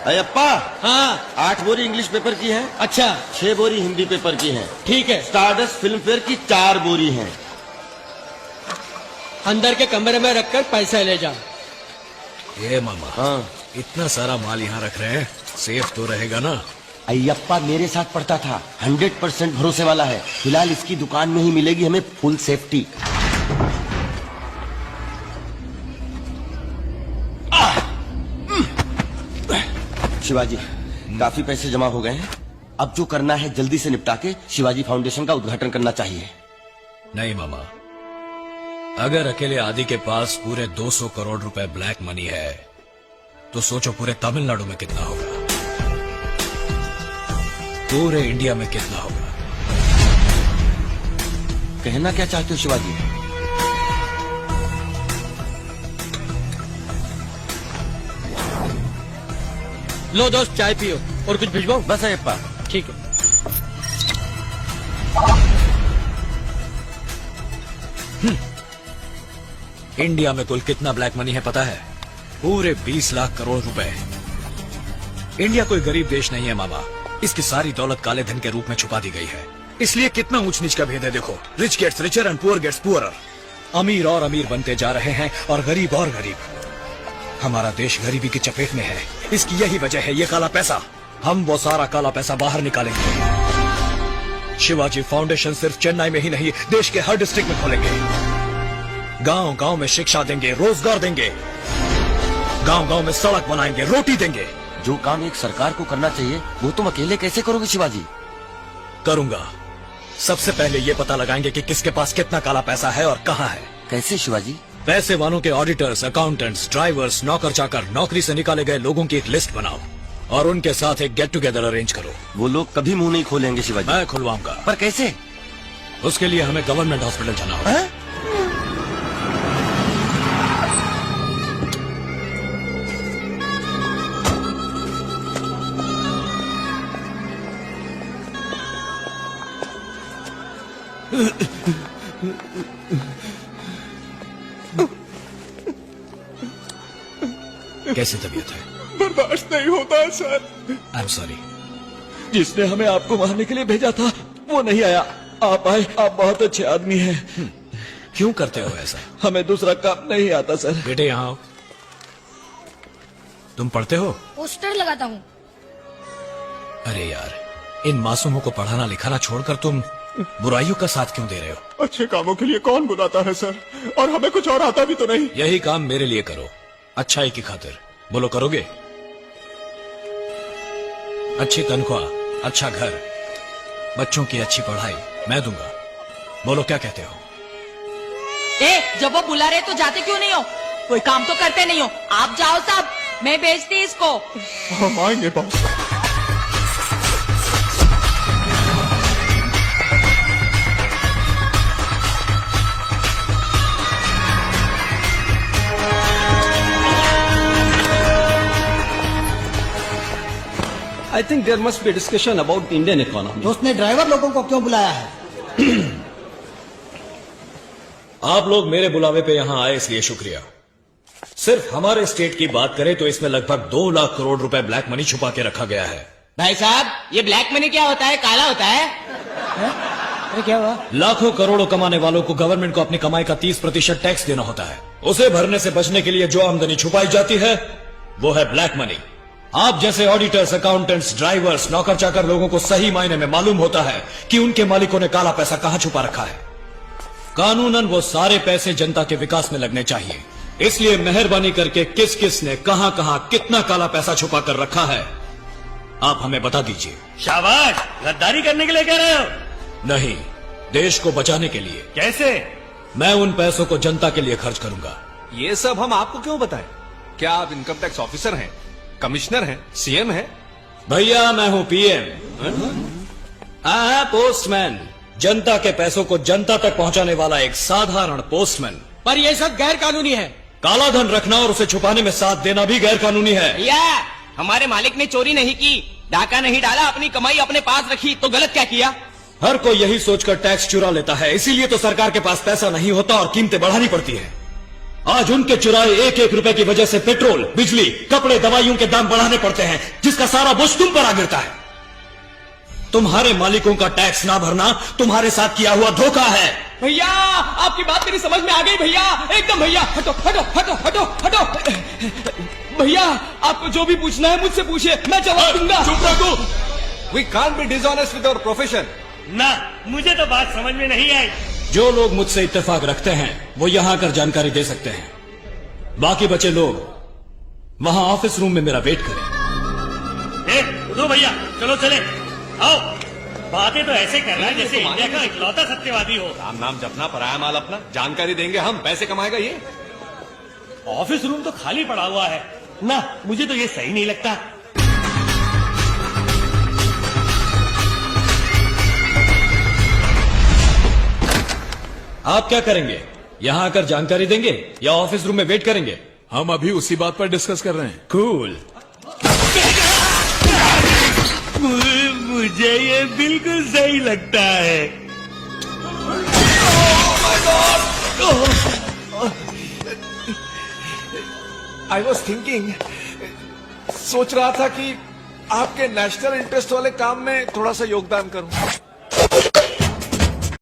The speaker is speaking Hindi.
अयप्पा, हाँ 8 बोरी इंग्लिश पेपर की है, अच्छा 6 बोरी हिंदी पेपर की है, ठीक है। स्टारडस्ट फिल्म फेयर की 4 बोरी है। अंदर के कमरे में रखकर पैसा ले जा। ये मामा, हाँ इतना सारा माल यहाँ रख रहे हैं, सेफ तो रहेगा ना? अयप्पा मेरे साथ पढ़ता था, 100% भरोसे वाला है। फिलहाल इसकी दुकान में ही मिलेगी हमें फुल सेफ्टी। शिवाजी, काफी पैसे जमा हो गए हैं, अब जो करना है जल्दी से निपटा के शिवाजी फाउंडेशन का उद्घाटन करना चाहिए। नहीं मामा, अगर अकेले आदि के पास पूरे 200 करोड़ रुपए ब्लैक मनी है तो सोचो पूरे तमिलनाडु में कितना होगा, पूरे इंडिया में कितना होगा। कहना क्या चाहते हो शिवाजी? लो दोस्त, चाय पियो और कुछ भिजवाओ। बस अयप्पा। ठीक है। इंडिया में कुल कितना ब्लैक मनी है पता है? पूरे 20 लाख करोड़ रुपए। इंडिया कोई गरीब देश नहीं है मामा, इसकी सारी दौलत काले धन के रूप में छुपा दी गई है। इसलिए कितना ऊंच नीच का भेद है देखो। Rich gets richer and poor gets poorer. अमीर और अमीर बनते जा रहे हैं और गरीब और गरीब। हमारा देश गरीबी की चपेट में है, इसकी यही वजह है ये काला पैसा। हम वो सारा काला पैसा बाहर निकालेंगे। शिवाजी फाउंडेशन सिर्फ चेन्नई में ही नहीं, देश के हर डिस्ट्रिक्ट में खोलेंगे। गांव गांव में शिक्षा देंगे, रोजगार देंगे, गांव गांव में सड़क बनाएंगे, रोटी देंगे। जो काम एक सरकार को करना चाहिए वो तुम अकेले कैसे करोगे शिवाजी? करूंगा। सबसे पहले ये पता लगाएंगे कि किसके पास कितना काला पैसा है और कहां है। कैसे शिवाजी? पैसे वालों के ऑडिटर्स, अकाउंटेंट्स, ड्राइवर्स, नौकर चाकर, नौकरी से निकाले गए लोगों की एक लिस्ट बनाओ और उनके साथ एक गेट टुगेदर अरेंज करो। वो लोग कभी मुंह नहीं खोलेंगे शिवाजी। मैं खुलवाऊंगा। पर कैसे? उसके लिए हमें गवर्नमेंट हॉस्पिटल जाना होगा। कैसी तबीयत है? बर्दाश्त नहीं होता सर। I am sorry. जिसने हमें आपको मारने के लिए भेजा था वो नहीं आया, आप आए। आप बहुत अच्छे आदमी हैं। क्यों करते हो ऐसा? हमें दूसरा काम नहीं आता सर। बेटे यहाँ आओ। तुम पढ़ते हो? पोस्टर लगाता हूँ। अरे यार, इन मासूमों को पढ़ाना लिखाना छोड़कर तुम बुराइयों का साथ क्यों दे रहे हो? अच्छे कामों के लिए कौन बुलाता है सर, और हमें कुछ और आता भी तो नहीं। यही काम मेरे लिए करो, अच्छाई की खातिर। बोलो करोगे? अच्छी तनख्वाह, अच्छा घर, बच्चों की अच्छी पढ़ाई मैं दूंगा। बोलो क्या कहते हो? जब वो बुला रहे तो जाते क्यों नहीं हो? कोई काम तो करते नहीं हो। आप जाओ साहब, मैं भेजती इसको। हम आएंगे boss. I think there must be a discussion about the Indian economy. तो उसने ड्राइवर लोगों को क्यों बुलाया है? आप लोग मेरे बुलावे पे यहाँ आए इसलिए शुक्रिया। सिर्फ हमारे स्टेट की बात करें तो इसमें लगभग 2 लाख करोड़ रुपए ब्लैक मनी छुपा के रखा गया है। भाई साहब, ये ब्लैक मनी क्या होता है? काला होता है? अरे क्या हुआ? लाखों करोड़ों कमाने वालों को गवर्नमेंट को अपनी कमाई का 30% टैक्स देना होता है। उसे भरने से बचने के लिए जो आमदनी छुपाई जाती है वो है ब्लैक मनी। आप जैसे ऑडिटर्स, अकाउंटेंट्स, ड्राइवर्स, नौकर चाकर लोगों को सही मायने में मालूम होता है कि उनके मालिकों ने काला पैसा कहां छुपा रखा है। कानूनन वो सारे पैसे जनता के विकास में लगने चाहिए। इसलिए मेहरबानी करके किस किस ने कहां कहां कितना काला पैसा छुपा कर रखा है आप हमें बता दीजिए। शाबाश, गद्दारी करने के लिए कह रहे हो? नहीं, देश को बचाने के लिए। कैसे? मैं उन पैसों को जनता के लिए खर्च करूंगा। ये सब हम आपको क्यों बताएं? क्या आप इनकम टैक्स ऑफिसर हैं, कमिश्नर हैं, सीएम हैं? भैया मैं हूं पीएम। पोस्टमैन, जनता के पैसों को जनता तक पहुंचाने वाला एक साधारण पोस्टमैन। पर ये सब गैर कानूनी है। काला धन रखना और उसे छुपाने में साथ देना भी गैर कानूनी है। भैया, हमारे मालिक ने चोरी नहीं की, डाका नहीं डाला, अपनी कमाई अपने पास रखी, तो गलत क्या किया? हर कोई यही सोचकर टैक्स चुरा लेता है, इसीलिए तो सरकार के पास पैसा नहीं होता और कीमतें बढ़ानी पड़ती है। आज उनके चुराए एक एक रुपए की वजह से पेट्रोल, बिजली, कपड़े, दवाइयों के दाम बढ़ाने पड़ते हैं, जिसका सारा बोझ तुम पर आ गिरता है। तुम्हारे मालिकों का टैक्स ना भरना तुम्हारे साथ किया हुआ धोखा है। भैया आपकी बात मेरी समझ में आ गई भैया, एकदम भैया। हटो हटो हटो हटो हटो। भैया आपको जो भी पूछना है मुझसे पूछिए, मैं जवाब दूंगा। चुप रह तू। We can't be dishonest with our profession. ना, मुझे तो बात समझ में नहीं आई। जो लोग मुझसे इत्तेफाक रखते हैं वो यहां आकर जानकारी दे सकते हैं, बाकी बचे लोग वहां ऑफिस रूम में मेरा वेट करें। ए, उठो भैया, चलो चले, आओ। बातें तो ऐसे कर रहा है जैसे इंडिया का इकलौता सत्यवादी हो। राम नाम जपना, पराया माल अपना। जानकारी देंगे हम, पैसे कमाएगा ये। ऑफिस रूम तो खाली पड़ा हुआ है ना, मुझे तो ये सही नहीं लगता। आप क्या करेंगे? यहां आकर जानकारी देंगे या ऑफिस रूम में वेट करेंगे? हम अभी उसी बात पर डिस्कस कर रहे हैं। कूल। मुझे ये बिल्कुल सही लगता है। आई वॉज थिंकिंग, सोच रहा था कि आपके नेशनल इंटरेस्ट वाले काम में थोड़ा सा योगदान करूं।